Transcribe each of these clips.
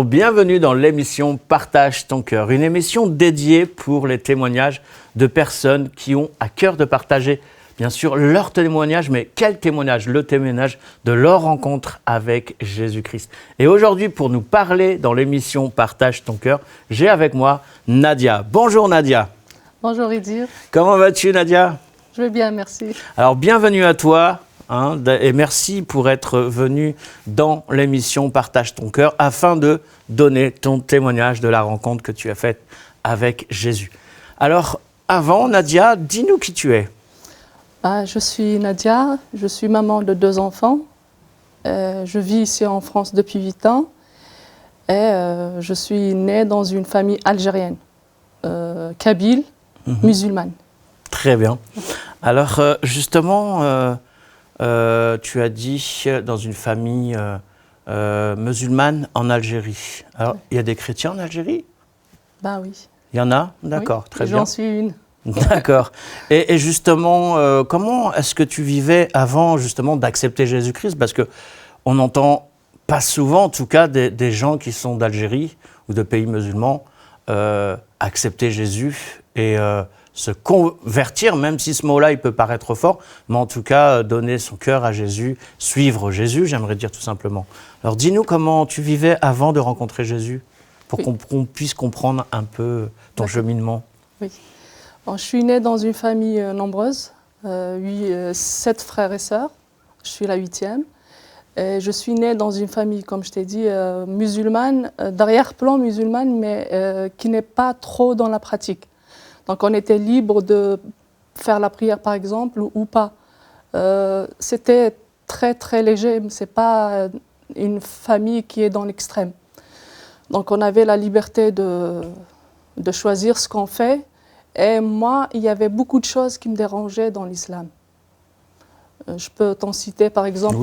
Bonjour, bienvenue dans l'émission Partage ton cœur, une émission dédiée pour les témoignages de personnes qui ont à cœur de partager, bien sûr, leur témoignage, mais quel témoignage? Le témoignage de leur rencontre avec Jésus-Christ. Et aujourd'hui, pour nous parler dans l'émission Partage ton cœur, j'ai avec moi Nadia. Bonjour Nadia. Bonjour Idir. Comment vas-tu Nadia? Je vais bien, merci. Alors, bienvenue à toi. Et merci pour être venu dans l'émission Partage ton cœur afin de donner ton témoignage de la rencontre que tu as faite avec Jésus. Alors, avant, Nadia, dis-nous qui tu es. Je suis Nadia, je suis maman de 2 enfants. Je vis ici en France depuis 8 ans et je suis née dans une famille algérienne, kabyle, musulmane. Très bien. Alors, justement... tu as dit dans une famille musulmane en Algérie. Alors, il y a des chrétiens en Algérie? Ben oui. Il y en a? D'accord, oui, très bien. J'en suis une. D'accord. Et justement, comment est-ce que tu vivais avant justement d'accepter Jésus-Christ? Parce qu'on n'entend pas souvent, en tout cas, des gens qui sont d'Algérie ou de pays musulmans accepter Jésus et se convertir, même si ce mot-là, il peut paraître fort, mais en tout cas, donner son cœur à Jésus, suivre Jésus, j'aimerais dire tout simplement. Alors, dis-nous comment tu vivais avant de rencontrer Jésus, pour qu'on puisse comprendre un peu ton cheminement. Oui. Bon, je suis née dans une famille nombreuse, 7 frères et sœurs, je suis la 8e. Et je suis née dans une famille, comme je t'ai dit, musulmane, d'arrière-plan musulmane, mais qui n'est pas trop dans la pratique. Donc on était libre de faire la prière par exemple ou pas. C'était très très léger, ce n'est pas une famille qui est dans l'extrême. Donc on avait la liberté de choisir ce qu'on fait. Et moi, il y avait beaucoup de choses qui me dérangeaient dans l'islam. Je peux t'en citer par exemple,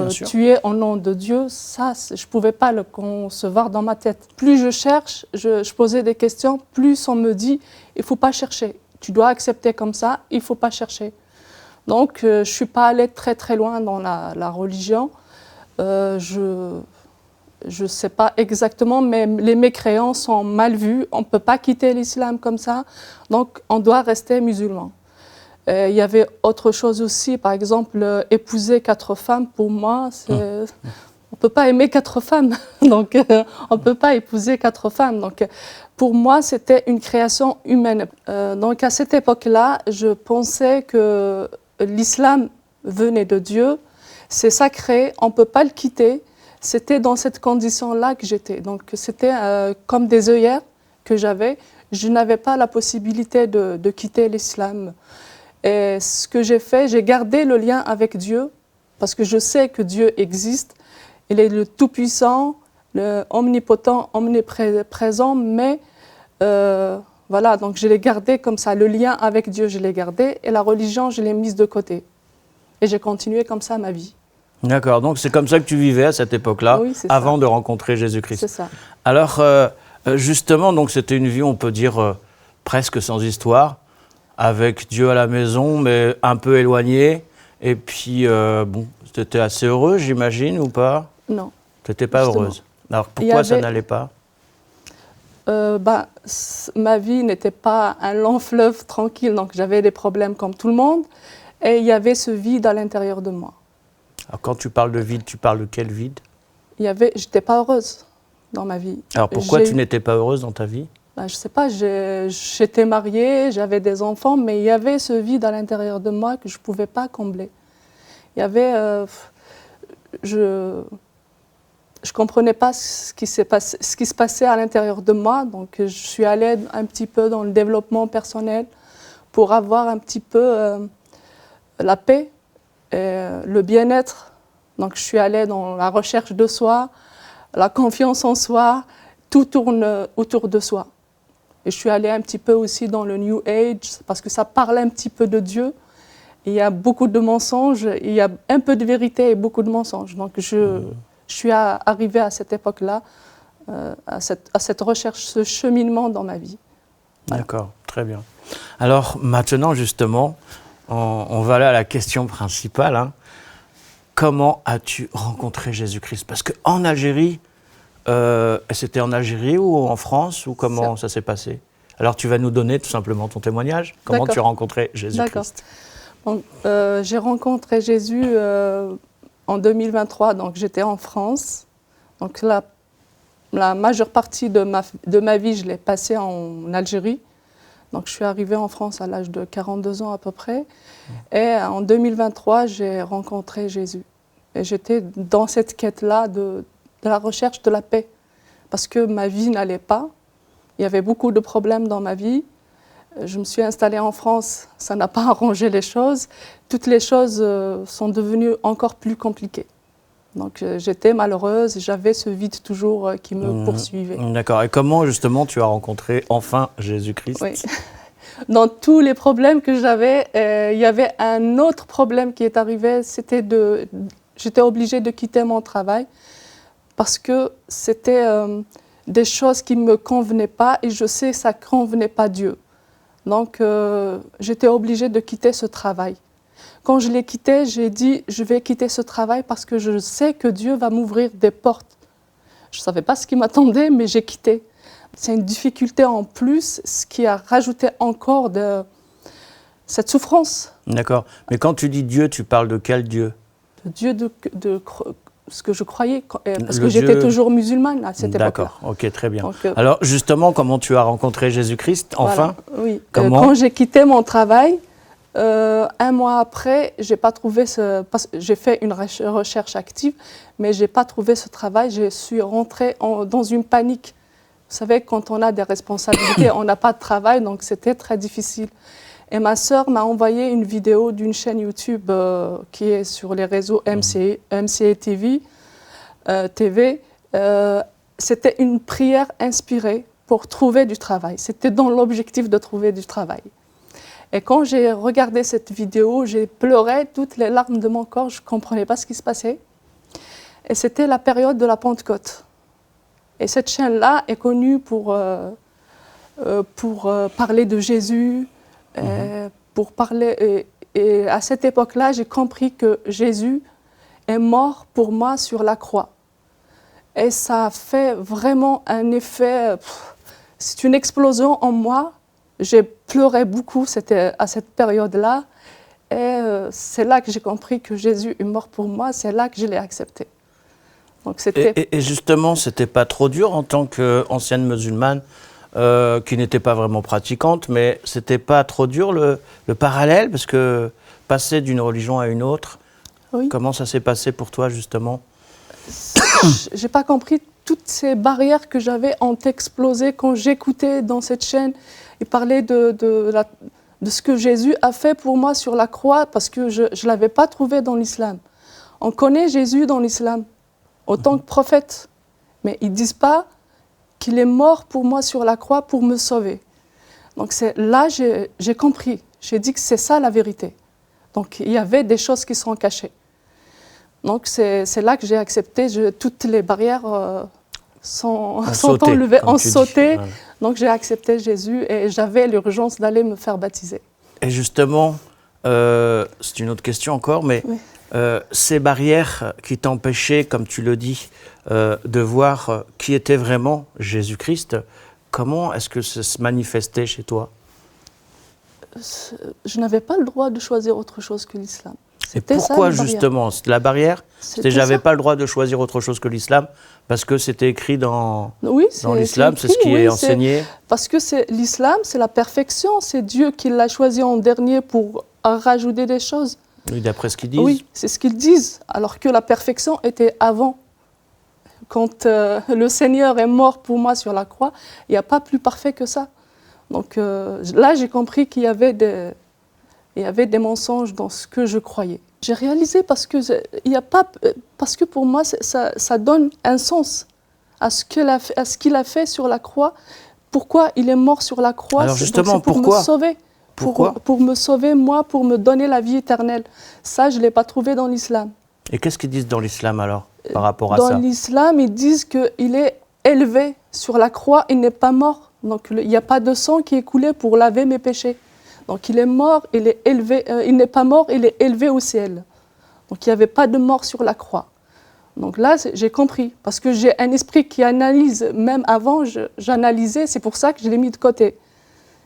tuer au nom de Dieu, ça je ne pouvais pas le concevoir dans ma tête. Plus je cherche, je posais des questions, plus on me dit il ne faut pas chercher, tu dois accepter comme ça, il ne faut pas chercher. Donc je ne suis pas allée très très loin dans la religion, je ne sais pas exactement, mais les mécréants sont mal vus, on ne peut pas quitter l'islam comme ça, donc on doit rester musulman. Il y avait autre chose aussi, par exemple, épouser 4 femmes, pour moi, on ne peut pas aimer 4 femmes, donc on ne peut pas épouser 4 femmes. Donc, pour moi, c'était une création humaine. Donc à cette époque-là, je pensais que l'islam venait de Dieu, c'est sacré, on ne peut pas le quitter. C'était dans cette condition-là que j'étais. Donc c'était comme des œillères que j'avais. Je n'avais pas la possibilité de quitter l'islam. Et ce que j'ai fait, j'ai gardé le lien avec Dieu, parce que je sais que Dieu existe. Il est le Tout-Puissant, le Omnipotent, omniprésent, mais voilà, donc je l'ai gardé comme ça. Le lien avec Dieu, je l'ai gardé, et la religion, je l'ai mise de côté. Et j'ai continué comme ça ma vie. D'accord, donc c'est comme ça que tu vivais à cette époque-là, oui, avant de rencontrer Jésus-Christ. C'est ça. Alors, justement, donc c'était une vie, on peut dire, presque sans histoire, avec Dieu à la maison, mais un peu éloigné. Et puis, bon, tu étais assez heureuse, j'imagine, ou pas? Non. Tu n'étais pas heureuse. Alors, pourquoi ça n'allait pas? Ma vie n'était pas un long fleuve tranquille, donc j'avais des problèmes comme tout le monde. Et il y avait ce vide à l'intérieur de moi. Alors, quand tu parles de vide, tu parles de quel vide? Je n'étais pas heureuse dans ma vie. Alors, pourquoi tu n'étais pas heureuse dans ta vie? Je ne sais pas, j'étais mariée, j'avais des enfants, mais il y avait ce vide à l'intérieur de moi que je ne pouvais pas combler. Il y avait... je ne comprenais pas ce qui se passait à l'intérieur de moi, donc je suis allée un petit peu dans le développement personnel pour avoir un petit peu la paix et le bien-être. Donc je suis allée dans la recherche de soi, la confiance en soi, tout tourne autour de soi. Et je suis allée un petit peu aussi dans le New Age, parce que ça parle un petit peu de Dieu. Il y a beaucoup de mensonges, il y a un peu de vérité et beaucoup de mensonges. Donc je suis arrivée à cette époque-là, à cette recherche, ce cheminement dans ma vie. D'accord, très bien. Alors maintenant, justement, on va aller à la question principale. Comment as-tu rencontré Jésus-Christ? Parce qu'en Algérie, C'était en Algérie ou en France ou comment ça s'est passé? Alors tu vas nous donner tout simplement ton témoignage. Comment tu as rencontré Jésus-Christ? Donc, j'ai rencontré Jésus en 2023, donc j'étais en France. Donc la majeure partie de ma vie, je l'ai passée en Algérie. Donc je suis arrivée en France à l'âge de 42 ans à peu près. Et en 2023, j'ai rencontré Jésus. Et j'étais dans cette quête-là de la recherche de la paix. Parce que ma vie n'allait pas. Il y avait beaucoup de problèmes dans ma vie. Je me suis installée en France, ça n'a pas arrangé les choses. Toutes les choses sont devenues encore plus compliquées. Donc j'étais malheureuse, j'avais ce vide toujours qui me poursuivait. D'accord. Et comment justement tu as rencontré enfin Jésus-Christ? Oui. Dans tous les problèmes que j'avais, il y avait un autre problème qui est arrivé, j'étais obligée de quitter mon travail parce que c'était des choses qui ne me convenaient pas et je sais que ça ne convenait pas à Dieu. Donc, j'étais obligée de quitter ce travail. Quand je l'ai quitté, j'ai dit, je vais quitter ce travail parce que je sais que Dieu va m'ouvrir des portes. Je ne savais pas ce qui m'attendait, mais j'ai quitté. C'est une difficulté en plus, ce qui a rajouté encore de cette souffrance. D'accord. Mais quand tu dis Dieu, tu parles de quel Dieu? Le Dieu de ce que je croyais, parce que j'étais toujours musulmane à cette époque-là. D'accord, ok, très bien. Donc, alors justement, comment tu as rencontré Jésus-Christ, enfin? Voilà, oui, comment? Quand j'ai quitté mon travail, un mois après, j'ai pas trouvé j'ai fait une recherche active, mais j'ai pas trouvé ce travail. Je suis rentrée dans une panique. Vous savez, quand on a des responsabilités, on n'a pas de travail, donc c'était très difficile. Et ma sœur m'a envoyé une vidéo d'une chaîne YouTube qui est sur les réseaux MCA TV. C'était une prière inspirée pour trouver du travail. C'était dans l'objectif de trouver du travail. Et quand j'ai regardé cette vidéo, j'ai pleuré toutes les larmes de mon corps. Je ne comprenais pas ce qui se passait. Et c'était la période de la Pentecôte. Et cette chaîne-là est connue pour parler de Jésus, pour parler. Et à cette époque-là, j'ai compris que Jésus est mort pour moi sur la croix. Et ça a fait vraiment un effet. C'est une explosion en moi. J'ai pleuré beaucoup à cette période-là. Et c'est là que j'ai compris que Jésus est mort pour moi. C'est là que je l'ai accepté. Donc et justement, c'était pas trop dur en tant qu'ancienne musulmane qui n'était pas vraiment pratiquante, mais c'était pas trop dur le parallèle, parce que passer d'une religion à une autre, oui. Comment ça s'est passé pour toi justement? J'ai pas compris, toutes ces barrières que j'avais ont explosé quand j'écoutais dans cette chaîne et parlait de ce que Jésus a fait pour moi sur la croix, parce que je ne l'avais pas trouvé dans l'islam. On connaît Jésus dans l'islam en tant que prophète, mais ils ne disent pas qu'il est mort pour moi sur la croix pour me sauver. Donc là, j'ai compris, j'ai dit que c'est ça la vérité. Donc il y avait des choses qui sont cachées. Donc c'est là que j'ai accepté, toutes les barrières sont enlevées, ont sauté. Voilà. Donc j'ai accepté Jésus et j'avais l'urgence d'aller me faire baptiser. Et justement, c'est une autre question encore, mais oui. Ces barrières qui t'empêchaient, comme tu le dis, de voir qui était vraiment Jésus-Christ, comment est-ce que ça se manifestait chez toi? Je n'avais pas le droit de choisir autre chose que l'islam. Et pourquoi justement? La barrière, c'était j'avais pas le droit de choisir autre chose que l'islam, parce que c'était écrit dans l'islam, c'est ce qui est enseigné. Parce que l'islam, c'est la perfection, c'est Dieu qui l'a choisi en dernier pour rajouter des choses. Oui, d'après ce qu'ils disent. Oui, c'est ce qu'ils disent, alors que la perfection était avant. Quand le Seigneur est mort pour moi sur la croix, il n'y a pas plus parfait que ça. Donc là, j'ai compris qu'il y avait des mensonges dans ce que je croyais. J'ai réalisé parce que pour moi, ça donne un sens à ce qu'il a fait sur la croix. Pourquoi il est mort sur la croix? Alors justement, pour pourquoi? Me sauver. Pour me sauver, moi, pour me donner la vie éternelle. Ça, je ne l'ai pas trouvé dans l'islam. Et qu'est-ce qu'ils disent dans l'islam alors, par rapport à ça? Dans l'islam, ils disent qu'il est élevé sur la croix, il n'est pas mort. Donc il n'y a pas de sang qui est coulé pour laver mes péchés. Donc il est mort, il est élevé, il n'est pas mort, il est élevé au ciel. Donc il n'y avait pas de mort sur la croix. Donc là, j'ai compris, parce que j'ai un esprit qui analyse. Même avant, j'analysais, c'est pour ça que je l'ai mis de côté.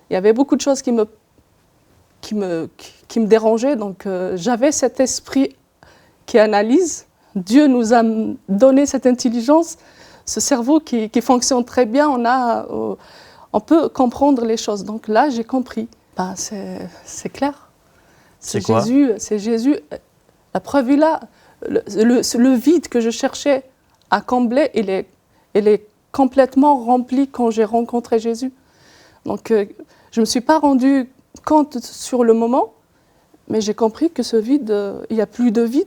Il y avait beaucoup de choses qui me dérangeaient, donc j'avais cet esprit qui analyse. Dieu nous a donné cette intelligence, ce cerveau qui fonctionne très bien, on peut comprendre les choses. Donc là, j'ai compris. Ben, c'est clair. C'est quoi? C'est Jésus. La preuve est là. Le vide que je cherchais à combler, il est complètement rempli quand j'ai rencontré Jésus. Donc, je ne me suis pas rendu compte sur le moment, mais j'ai compris que ce vide, il n'y a plus de vide.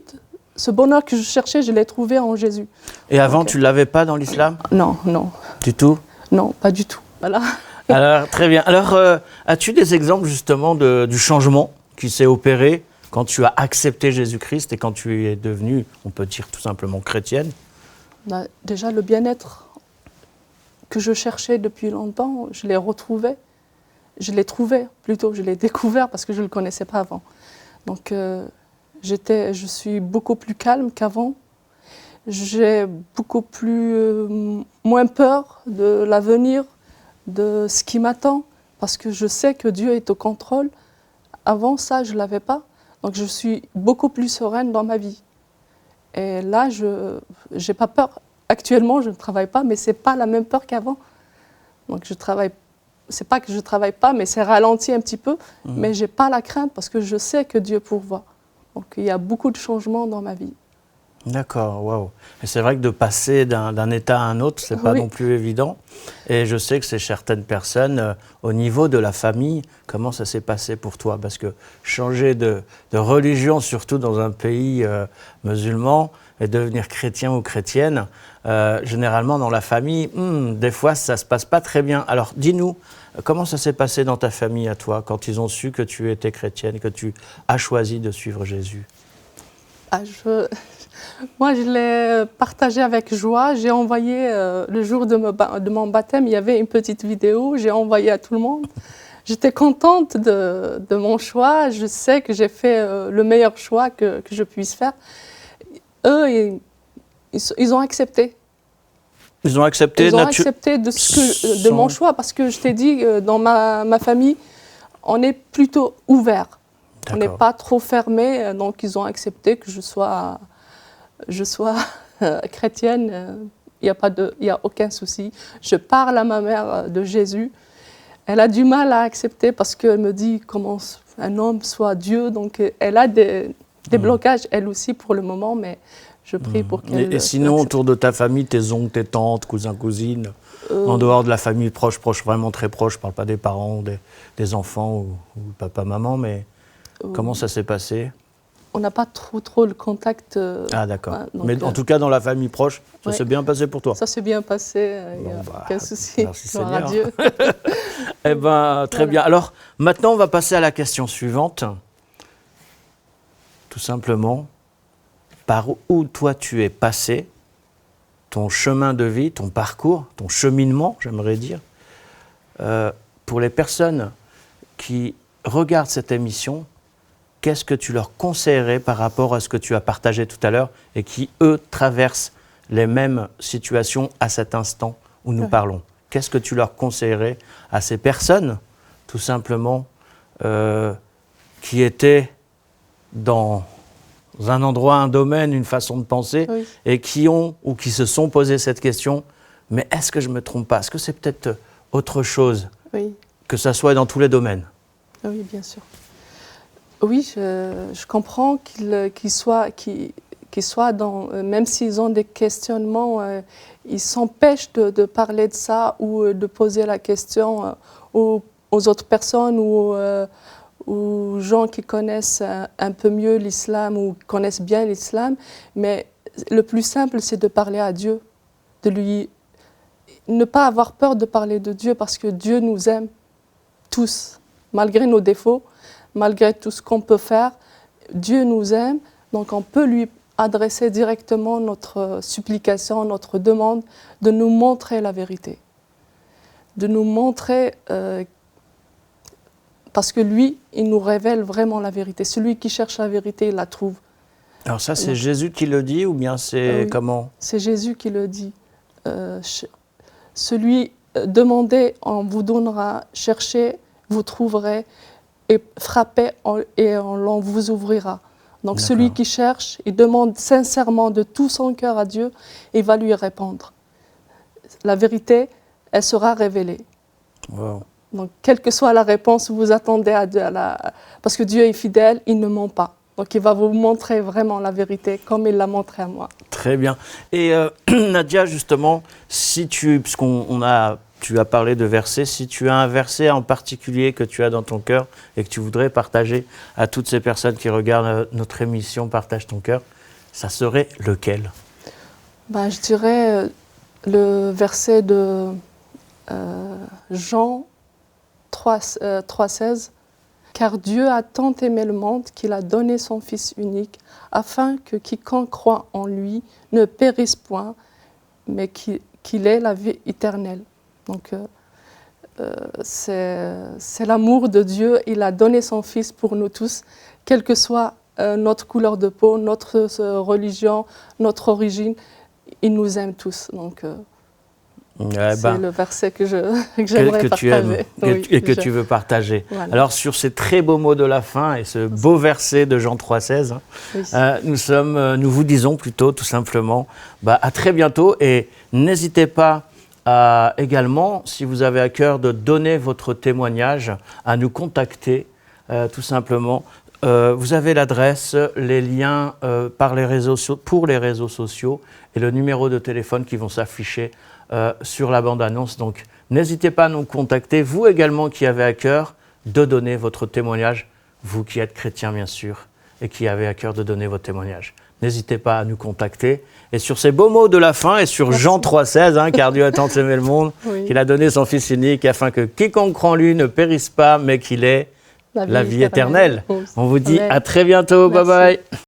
Ce bonheur que je cherchais, je l'ai trouvé en Jésus. Et avant, tu ne l'avais pas dans l'islam? Non, non. Du tout? Non, pas du tout. Voilà. Alors, très bien. Alors, as-tu des exemples justement du changement qui s'est opéré quand tu as accepté Jésus-Christ et quand tu es devenue, on peut dire tout simplement chrétienne? Bah, déjà, le bien-être que je cherchais depuis longtemps, je l'ai retrouvé. Je l'ai trouvé, plutôt, je l'ai découvert parce que je ne le connaissais pas avant. Donc, je suis beaucoup plus calme qu'avant. J'ai beaucoup moins peur de l'avenir, de ce qui m'attend, parce que je sais que Dieu est au contrôle. Avant ça, je ne l'avais pas. Donc je suis beaucoup plus sereine dans ma vie. Et là, je n'ai pas peur. Actuellement, je ne travaille pas, mais ce n'est pas la même peur qu'avant. Donc je travaille, c'est pas que je ne travaille pas, mais c'est ralenti un petit peu. Mais je n'ai pas la crainte parce que je sais que Dieu pourvoit. Donc il y a beaucoup de changements dans ma vie. D'accord, waouh. Et c'est vrai que de passer d'un état à un autre, c'est pas non plus évident. Et je sais que c'est certaines personnes, au niveau de la famille, comment ça s'est passé pour toi? Parce que changer de religion, surtout dans un pays musulman, et devenir chrétien ou chrétienne, généralement dans la famille, des fois ça se passe pas très bien. Alors dis-nous, comment ça s'est passé dans ta famille à toi, quand ils ont su que tu étais chrétienne, que tu as choisi de suivre Jésus? Moi, je l'ai partagé avec joie. J'ai envoyé, le jour de mon baptême, il y avait une petite vidéo. J'ai envoyé à tout le monde. J'étais contente de mon choix. Je sais que j'ai fait le meilleur choix que je puisse faire. Eux, ils ont accepté. Ils ont accepté de mon choix, parce que je t'ai dit, dans ma famille, on est plutôt ouvert. On n'est pas trop fermé, donc ils ont accepté que je sois chrétienne. Il n'y a aucun souci. Je parle à ma mère de Jésus. Elle a du mal à accepter parce qu'elle me dit comment un homme soit Dieu. Donc elle a des blocages, elle aussi, pour le moment, mais je prie pour qu'elle... Et sinon, autour de ta famille, tes oncles, tes tantes, cousins, cousines, en dehors de la famille proche, vraiment très proche, je ne parle pas des parents, des enfants ou papa, maman, mais comment ça s'est passé? On n'a pas trop le contact. Ah d'accord. Mais en tout cas, dans la famille proche, ça s'est bien passé pour toi? Ça s'est bien passé, il n'y a aucun souci. Merci Seigneur. Dieu. Eh bien, très bien. Alors, maintenant, on va passer à la question suivante. Tout simplement, par où toi tu es passé, ton chemin de vie, ton parcours, ton cheminement, j'aimerais dire, pour les personnes qui regardent cette émission, qu'est-ce que tu leur conseillerais par rapport à ce que tu as partagé tout à l'heure et qui, eux, traversent les mêmes situations à cet instant où nous parlons? Qu'est-ce que tu leur conseillerais à ces personnes, tout simplement, qui étaient dans un endroit, un domaine, une façon de penser, et qui ont ou qui se sont posé cette question, mais est-ce que je ne me trompe pas? Est-ce que c'est peut-être autre chose? Que ça soit dans tous les domaines? Oui, bien sûr. Oui, je comprends qu'ils soient dans, même s'ils ont des questionnements, ils s'empêchent de parler de ça ou de poser la question aux autres personnes ou aux gens qui connaissent un peu mieux l'islam ou connaissent bien l'islam. Mais le plus simple, c'est de parler à Dieu, ne pas avoir peur de parler de Dieu parce que Dieu nous aime tous, malgré nos défauts. Malgré tout ce qu'on peut faire, Dieu nous aime, donc on peut lui adresser directement notre supplication, notre demande, de nous montrer la vérité. De nous montrer, parce que lui, il nous révèle vraiment la vérité. Celui qui cherche la vérité, il la trouve. Alors ça, c'est Jésus qui le dit ou bien c'est Oui. comment? C'est Jésus qui le dit. Demandez, on vous donnera, cherchez, vous trouverez, et frappez, et on vous ouvrira. Donc celui qui cherche, il demande sincèrement de tout son cœur à Dieu, et il va lui répondre. La vérité, elle sera révélée. Wow. Donc quelle que soit la réponse, vous attendez à Dieu, parce que Dieu est fidèle, il ne ment pas. Donc il va vous montrer vraiment la vérité comme il l'a montré à moi. Très bien. Et Nadia, justement, tu as parlé de versets, si tu as un verset en particulier que tu as dans ton cœur et que tu voudrais partager à toutes ces personnes qui regardent notre émission Partage ton cœur, ça serait lequel? Je dirais le verset de Jean 3,16. Car Dieu a tant aimé le monde qu'il a donné son Fils unique, afin que quiconque croit en lui ne périsse point, mais qu'il ait la vie éternelle. Donc c'est l'amour de Dieu. Il a donné son Fils pour nous tous, quelle que soit notre couleur de peau, notre religion, notre origine. Il nous aime tous. Donc c'est le verset que j'aimerais partager. Que tu veux partager. Voilà. Alors sur ces très beaux mots de la fin et ce beau verset de Jean 3,16, nous vous disons plutôt tout simplement à très bientôt, et n'hésitez pas également, si vous avez à cœur de donner votre témoignage, à nous contacter tout simplement. Vous avez l'adresse, les liens pour les réseaux sociaux et le numéro de téléphone qui vont s'afficher sur la bande-annonce. Donc, n'hésitez pas à nous contacter, vous également qui avez à cœur de donner votre témoignage, vous qui êtes chrétien bien sûr, et qui avez à cœur de donner votre témoignage. N'hésitez pas à nous contacter. Et sur ces beaux mots de la fin, et sur Jean 3,16, car Dieu a tant aimé le monde, qu'il a donné son Fils unique, afin que quiconque croit en lui ne périsse pas, mais qu'il ait la vie éternelle. On vous dit à très bientôt. Merci. Bye bye.